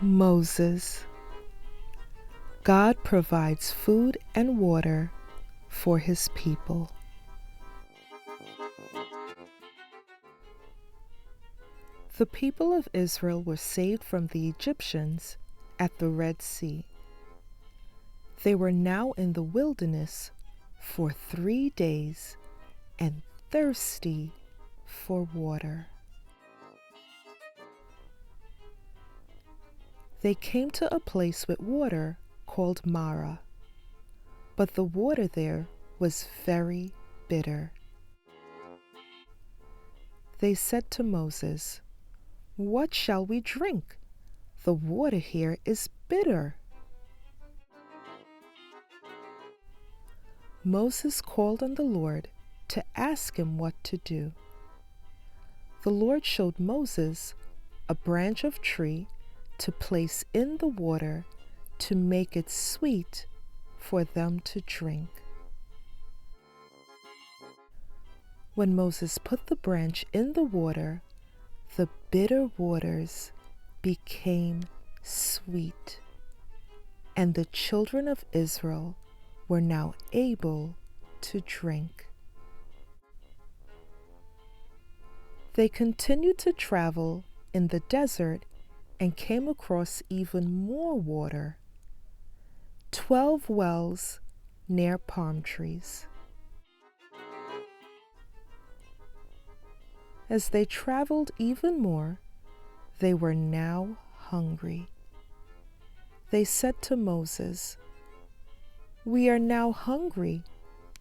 Moses. God provides food and water for his people. The people of Israel were saved from the Egyptians at the Red Sea. They were now in the wilderness for 3 days and thirsty for water. They came to a place with water called Marah, but the water there was very bitter. They said to Moses, "What shall we drink? The water here is bitter." Moses called on the Lord to ask him what to do. The Lord showed Moses a branch of tree to place in the water to make it sweet for them to drink. When Moses put the branch in the water, the bitter waters became sweet, and the children of Israel were now able to drink. They continued to travel in the desert and came across even more water, 12 wells near palm trees. As they traveled even more, they were now hungry. They said to Moses, "We are now hungry.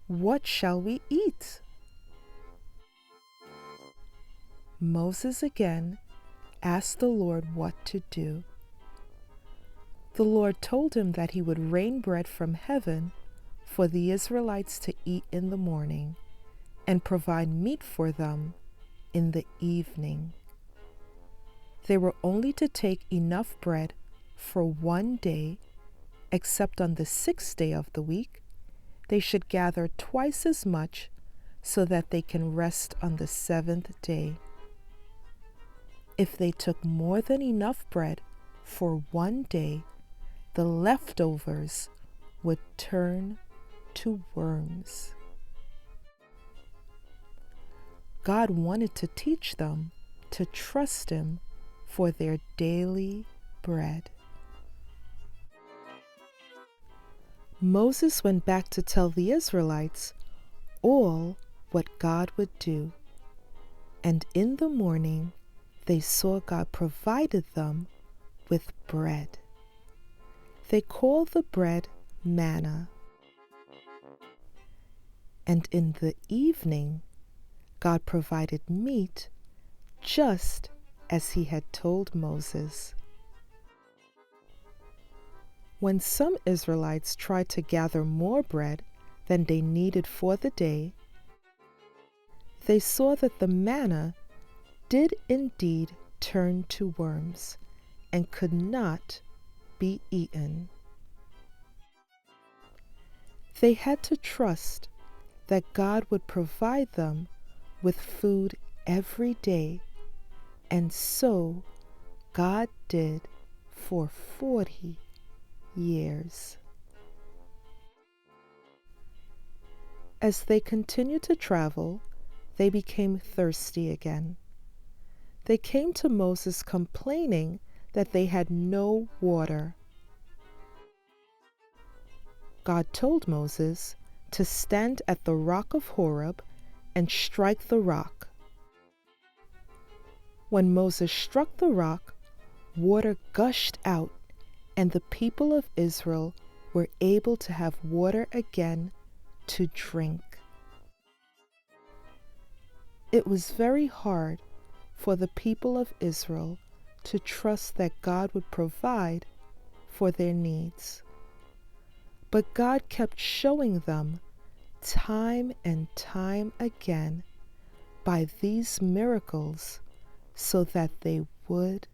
What shall we eat?" Moses again asked the Lord what to do. The Lord told him that he would rain bread from heaven for the Israelites to eat in the morning and provide meat for them in the evening. They were only to take enough bread for 1 day, except on the 6th day of the week. They should gather twice as much so that they can rest on the 7th day. If they took more than enough bread for 1 day, the leftovers would turn to worms. God wanted to teach them to trust Him for their daily bread. Moses went back to tell the Israelites all what God would do, and in the morning they saw God provided them with bread. They called the bread manna. And in the evening, God provided meat just as He had told Moses. When some Israelites tried to gather more bread than they needed for the day, they saw that the manna did indeed turn to worms and could not be eaten. They had to trust that God would provide them with food every day, and so God did for 40 years. As they continued to travel, they became thirsty again. They came to Moses complaining that they had no water. God told Moses to stand at the rock of Horeb and strike the rock. When Moses struck the rock, water gushed out, and the people of Israel were able to have water again to drink. It was very hard for the people of Israel to trust that God would provide for their needs. But God kept showing them time and time again by these miracles so that they would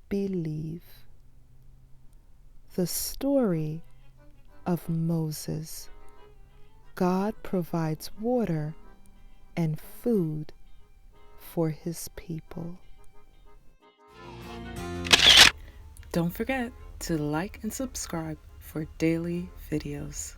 believe. The story of Moses. God provides water and food for His people. Don't forget to like and subscribe for daily videos.